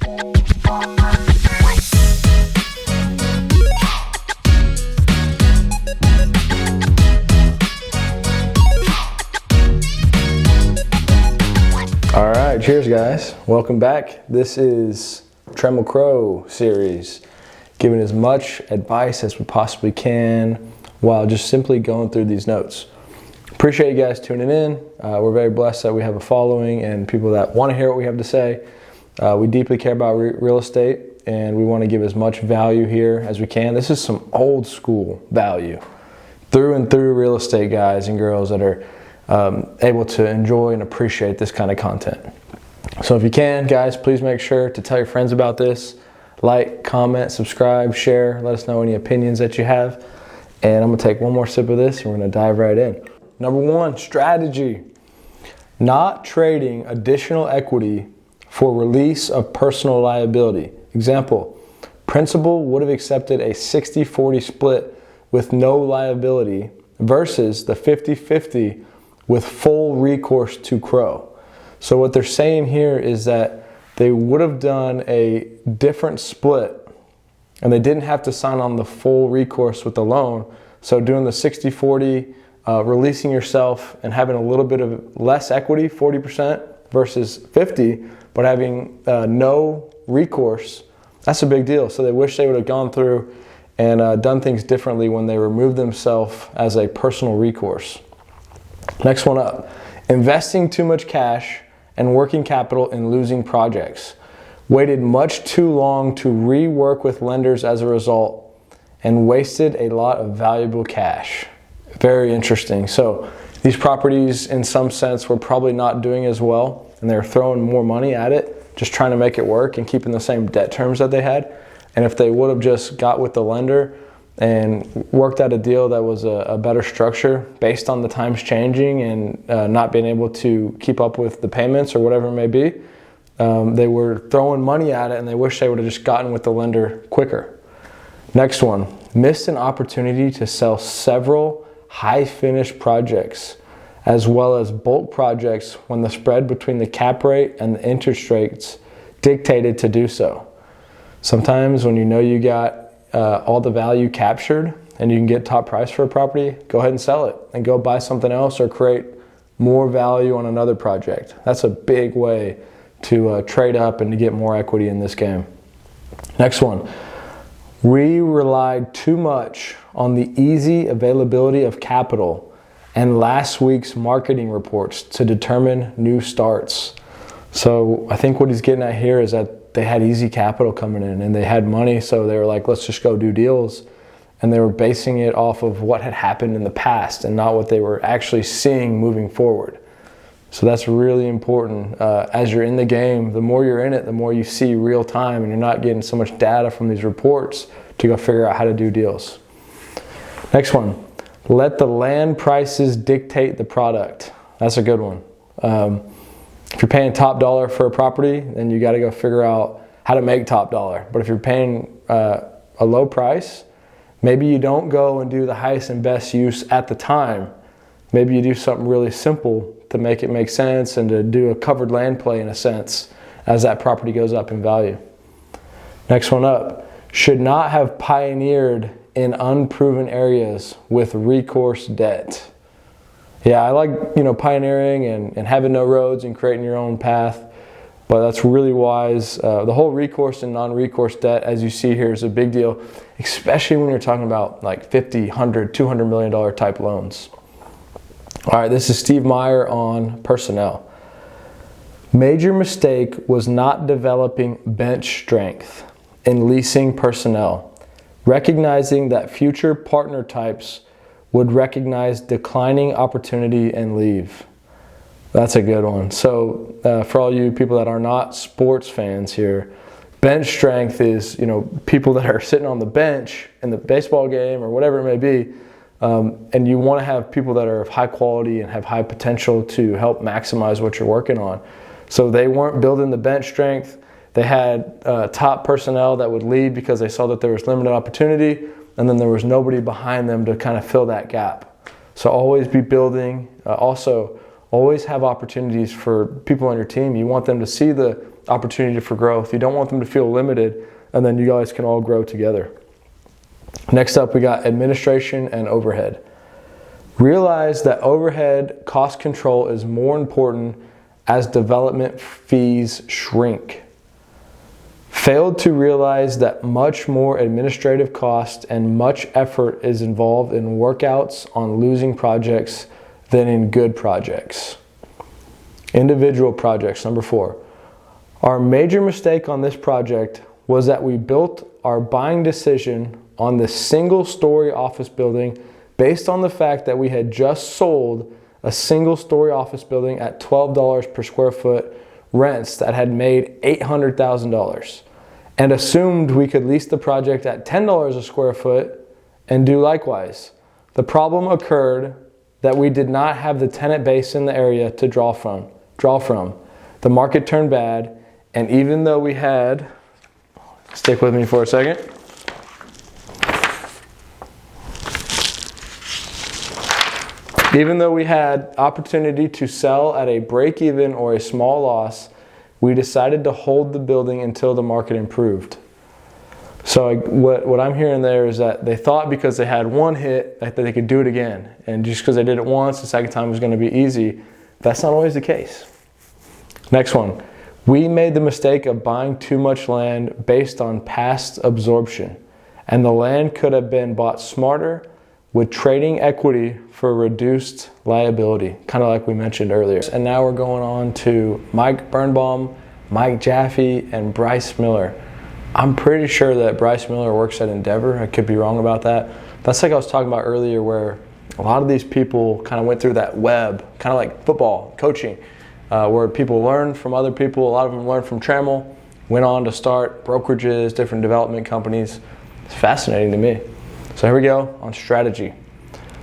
All right, cheers guys. Welcome back. This is Trammell Crow series, giving as much advice as we possibly can while just simply going through these notes. Appreciate you guys tuning in. We're very blessed that we have a following and people that want to hear what we have to say. We deeply care about real estate and we want to give as much value here as we can. This is some old school value through and through real estate guys and girls that are able to enjoy and appreciate this kind of content. So if you can, guys, please make sure to tell your friends about this. Like, comment, subscribe, share. Let us know any opinions that you have. And I'm going to take one more sip of this and we're going to dive right in. Number one, strategy. Not trading additional equity for release of personal liability. Example, principal would have accepted a 60-40 split with no liability versus the 50-50 with full recourse to Crow. So what they're saying here is that they would have done a different split and they didn't have to sign on the full recourse with the loan. So doing the 60-40, releasing yourself and having a little bit of less equity, 40% versus 50, but having no recourse, that's a big deal. So they wish they would have gone through and done things differently when they removed themselves as a personal recourse. Next one up, investing too much cash and working capital in losing projects. Waited much too long to rework with lenders as a result and wasted a lot of valuable cash. Very interesting. So these properties in some sense were probably not doing as well and they're throwing more money at it, just trying to make it work and keeping the same debt terms that they had. And if they would have just got with the lender and worked out a deal that was a better structure based on the times changing and not being able to keep up with the payments or whatever it may be, they were throwing money at it and they wish they would have just gotten with the lender quicker. Next one, missed an opportunity to sell several high finish projects as well as bulk projects when the spread between the cap rate and the interest rates dictated to do so. Sometimes when you know you got all the value captured and you can get top price for a property, go ahead and sell it and go buy something else or create more value on another project. That's a big way to trade up and to get more equity in this game. Next one, we relied too much on the easy availability of capital and last week's marketing reports to determine new starts. So I think what he's getting at here is that they had easy capital coming in and they had money, so they were like, let's just go do deals. And they were basing it off of what had happened in the past and not what they were actually seeing moving forward. So that's really important. As you're in the game, the more you're in it, the more you see real time and you're not getting so much data from these reports to go figure out how to do deals. Next one, let the land prices dictate the product. That's a good one. If you're paying top dollar for a property, then you got to go figure out how to make top dollar. But if you're paying a low price, maybe you don't go and do the highest and best use at the time. Maybe you do something really simple to make it make sense and to do a covered land play in a sense as that property goes up in value. Next one up, should not have pioneered in unproven areas with recourse debt. Yeah, I like, pioneering and having no roads and creating your own path, but that's really wise. The whole recourse and non-recourse debt, as you see here, is a big deal, especially when you're talking about like $50, $100, $200 million type loans. All right, this is Steve Meyer on personnel. Major mistake was not developing bench strength in leasing personnel, recognizing that future partner types would recognize declining opportunity and leave. That's a good one. So for all you people that are not sports fans here, bench strength is, people that are sitting on the bench in the baseball game or whatever it may be, and you want to have people that are of high quality and have high potential to help maximize what you're working on. So they weren't building the bench strength. They had top personnel that would lead because they saw that there was limited opportunity, and then there was nobody behind them to kind of fill that gap. So always be building. Also, always have opportunities for people on your team. You want them to see the opportunity for growth. You don't want them to feel limited, and then you guys can all grow together. Next up, we got administration and overhead. Realize that overhead cost control is more important as development fees shrink. Failed to realize that much more administrative cost and much effort is involved in workouts on losing projects than in good projects. Individual projects, number 4. Our major mistake on this project was that we built our buying decision on the single-story office building based on the fact that we had just sold a single-story office building at $12 per square foot rents that had made $800,000, and assumed we could lease the project at $10 a square foot and do likewise. The problem occurred that we did not have the tenant base in the area to draw from. The market turned bad, and even though we had, stick with me for a second. Even though we had opportunity to sell at a break-even or a small loss, we decided to hold the building until the market improved. So what I'm hearing there is that they thought because they had one hit that they could do it again. And just because they did it once, the second time was going to be easy. That's not always the case. Next one. We made the mistake of buying too much land based on past absorption. And the land could have been bought smarter with trading equity for reduced liability, kind of like we mentioned earlier. And now we're going on to Mike Birnbaum, Mike Jaffe, and Bryce Miller. I'm pretty sure that Bryce Miller works at Endeavor. I could be wrong about that. That's like I was talking about earlier, where a lot of these people kind of went through that web, kind of like football, coaching, where people learn from other people. A lot of them learned from Trammell, went on to start brokerages, different development companies. It's fascinating to me. So here we go on strategy.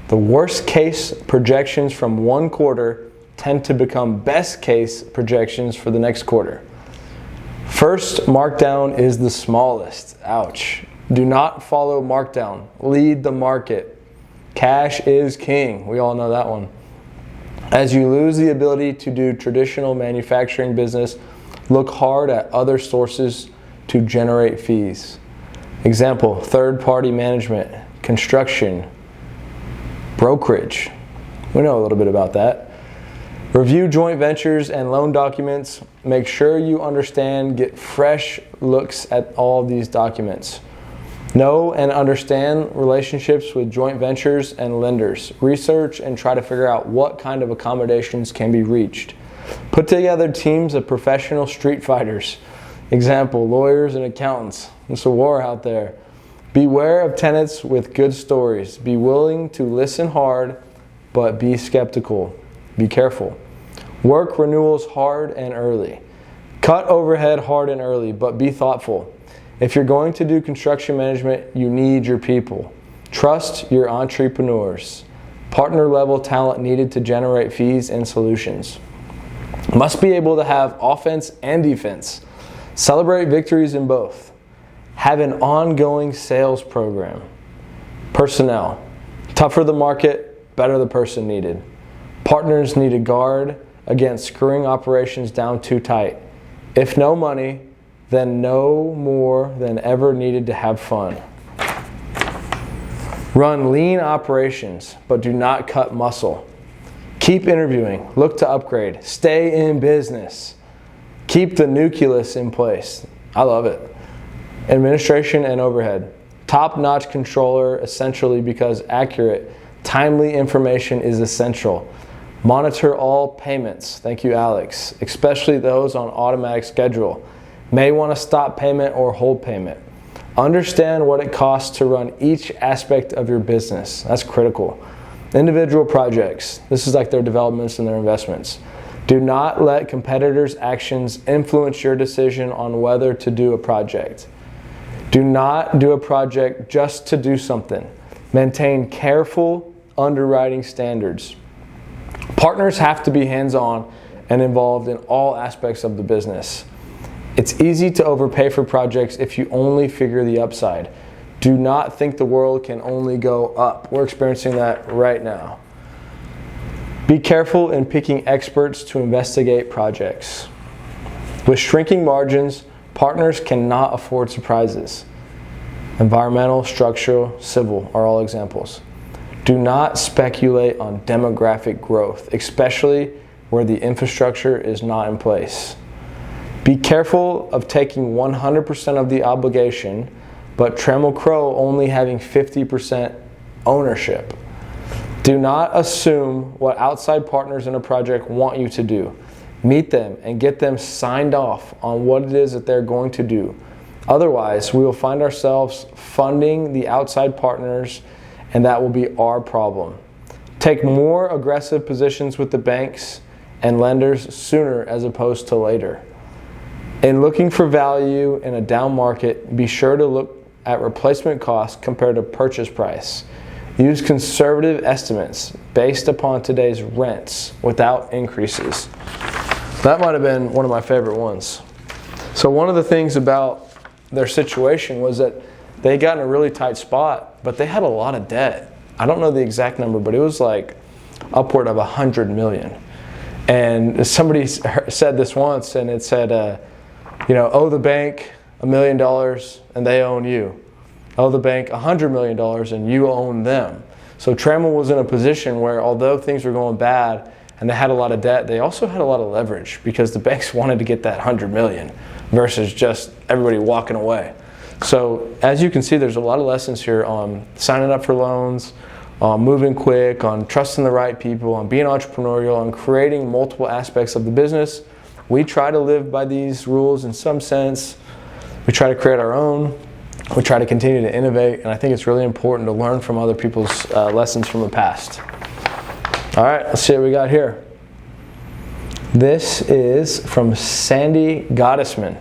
The worst case projections from one quarter tend to become best case projections for the next quarter. First, markdown is the smallest. Ouch. Do not follow markdown. Lead the market. Cash is king. We all know that one. As you lose the ability to do traditional manufacturing business, look hard at other sources to generate fees. Example, third-party management, construction, brokerage. We know a little bit about that. Review joint ventures and loan documents. Make sure you understand, get fresh looks at all of these documents. Know and understand relationships with joint ventures and lenders. Research and try to figure out what kind of accommodations can be reached. Put together teams of professional street fighters. Example, lawyers and accountants. It's a war out there. Beware of tenants with good stories. Be willing to listen hard, but be skeptical. Be careful. Work renewals hard and early. Cut overhead hard and early, but be thoughtful. If you're going to do construction management, you need your people. Trust your entrepreneurs. Partner level talent needed to generate fees and solutions. Must be able to have offense and defense. Celebrate victories in both. Have an ongoing sales program. Personnel. Tougher the market, better the person needed. Partners need to guard against screwing operations down too tight. If no money, then no more than ever needed to have fun. Run lean operations, but do not cut muscle. Keep interviewing. Look to upgrade. Stay in business. Keep the nucleus in place. I love it. Administration and overhead. Top-notch controller, essentially because accurate, timely information is essential. Monitor all payments. Thank you, Alex. Especially those on automatic schedule. May want to stop payment or hold payment. Understand what it costs to run each aspect of your business. That's critical. Individual projects. This is like their developments and their investments. Do not let competitors' actions influence your decision on whether to do a project. Do not do a project just to do something. Maintain careful underwriting standards. Partners have to be hands-on and involved in all aspects of the business. It's easy to overpay for projects if you only figure the upside. Do not think the world can only go up. We're experiencing that right now. Be careful in picking experts to investigate projects. With shrinking margins, partners cannot afford surprises. Environmental, structural, civil are all examples. Do not speculate on demographic growth, especially where the infrastructure is not in place. Be careful of taking 100% of the obligation, but Trammell Crow only having 50% ownership. Do not assume what outside partners in a project want you to do. Meet them and get them signed off on what it is that they're going to do. Otherwise, we will find ourselves funding the outside partners, and that will be our problem. Take more aggressive positions with the banks and lenders sooner as opposed to later. In looking for value in a down market, be sure to look at replacement costs compared to purchase price. Use conservative estimates based upon today's rents without increases. That might have been one of my favorite ones. So one of the things about their situation was that they got in a really tight spot, but they had a lot of debt. I don't know the exact number, but it was like upward of $100 million. And somebody said this once, and it said, owe the bank $1 million and they own you. Owe the bank $100 million and you own them. So Trammell was in a position where, although things were going bad and they had a lot of debt, they also had a lot of leverage because the banks wanted to get that $100 million versus just everybody walking away. So as you can see, there's a lot of lessons here on signing up for loans, on moving quick, on trusting the right people, on being entrepreneurial, on creating multiple aspects of the business. We try to live by these rules in some sense. We try to create our own. We try to continue to innovate, and I think it's really important to learn from other people's lessons from the past. All right, let's see what we got here. This is from Sandy Gottesman.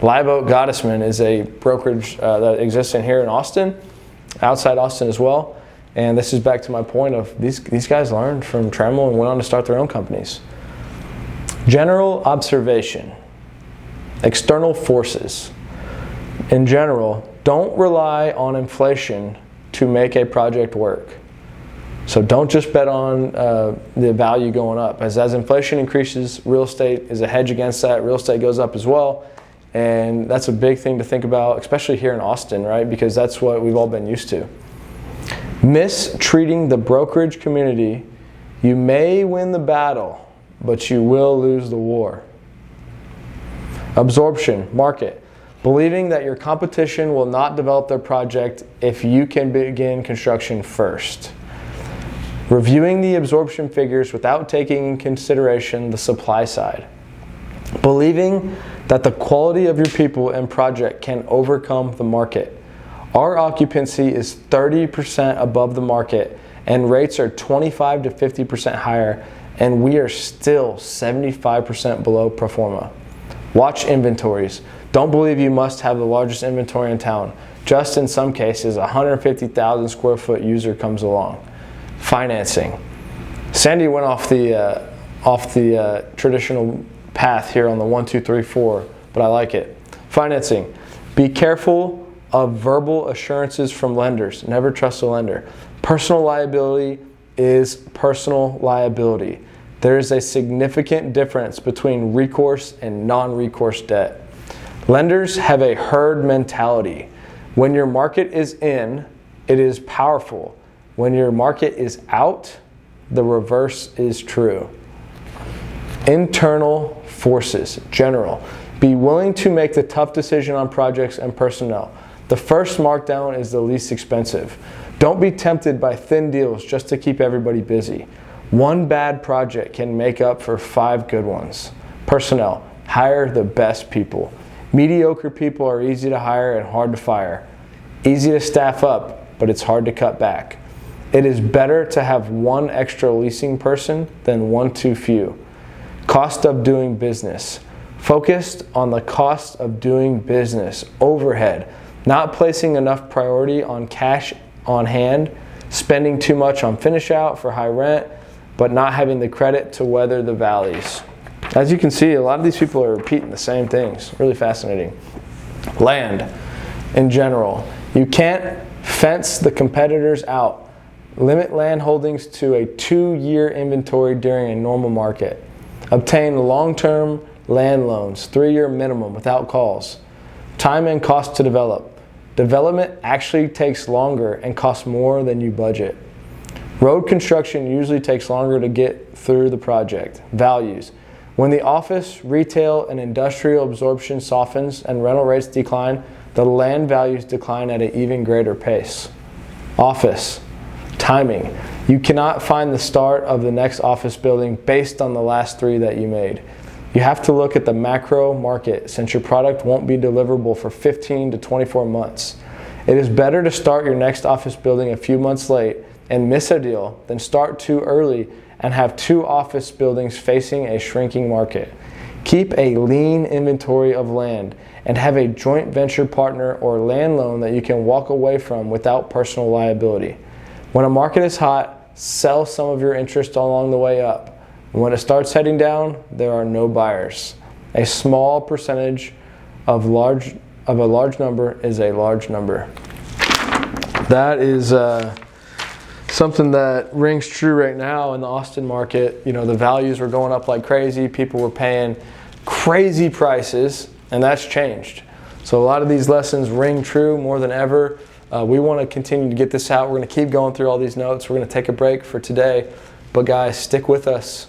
Live Oak Gottesman is a brokerage that exists in here in Austin, outside Austin as well. And this is back to my point of these guys learned from Trammell and went on to start their own companies. General observation. External forces. In general, don't rely on inflation to make a project work. So don't just bet on the value going up. As inflation increases, real estate is a hedge against that. Real estate goes up as well. And that's a big thing to think about, especially here in Austin, right? Because that's what we've all been used to. Mistreating the brokerage community. You may win the battle, but you will lose the war. Absorption, market. Believing that your competition will not develop their project if you can begin construction first. Reviewing the absorption figures without taking in consideration the supply side. Believing that the quality of your people and project can overcome the market. Our occupancy is 30% above the market and rates are 25 to 50% higher, and we are still 75% below pro forma. Watch inventories. Don't believe you must have the largest inventory in town. Just in some cases, a 150,000 square foot user comes along. Financing. Sandy went off the traditional path here on the 1, 2, 3, 4, but I like it. Financing. Be careful of verbal assurances from lenders. Never trust a lender. Personal liability is personal liability. There is a significant difference between recourse and non-recourse debt. Lenders have a herd mentality. When your market is in, it is powerful. When your market is out, the reverse is true. Internal forces, general. Be willing to make the tough decision on projects and personnel. The first markdown is the least expensive. Don't be tempted by thin deals just to keep everybody busy. One bad project can make up for 5 good ones. Personnel, hire the best people. Mediocre people are easy to hire and hard to fire. Easy to staff up, but it's hard to cut back. It is better to have one extra leasing person than one too few. Cost of doing business. Focused on the cost of doing business. Overhead. Not placing enough priority on cash on hand. Spending too much on finish out for high rent, but not having the credit to weather the valleys. As you can see, a lot of these people are repeating the same things. Really fascinating. Land, in general. You can't fence the competitors out, Limit land holdings to a 2-year inventory during a normal market. Obtain long-term land loans, 3-year minimum without calls. Time and cost to develop. Development actually takes longer and costs more than you budget. Road construction usually takes longer to get through the project. Values. When the office, retail, and industrial absorption softens and rental rates decline, the land values decline at an even greater pace. Office. Timing. You cannot find the start of the next office building based on the last 3 that you made. You have to look at the macro market since your product won't be deliverable for 15 to 24 months. It is better to start your next office building a few months late and miss a deal than start too early and have 2 office buildings facing a shrinking market. Keep a lean inventory of land and have a joint venture partner or land loan that you can walk away from without personal liability. When a market is hot, sell some of your interest along the way up. When it starts heading down, there are no buyers. A small percentage of a large number is a large number. That is something that rings true right now in the Austin market. You know, the values were going up like crazy. People were paying crazy prices, and that's changed. So a lot of these lessons ring true more than ever. We want to continue to get this out. We're going to keep going through all these notes. We're going to take a break for today. But guys, stick with us.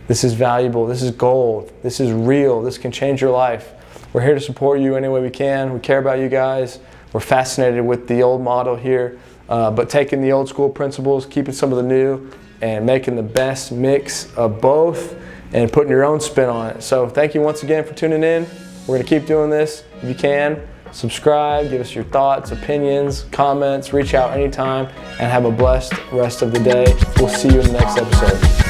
This is valuable. This is gold. This is real. This can change your life. We're here to support you any way we can. We care about you guys. We're fascinated with the old model here, but taking the old school principles, keeping some of the new, and making the best mix of both and putting your own spin on it. So thank you once again for tuning in. We're going to keep doing this. If you can, subscribe, give us your thoughts, opinions, comments, reach out anytime, and have a blessed rest of the day. We'll see you in the next episode.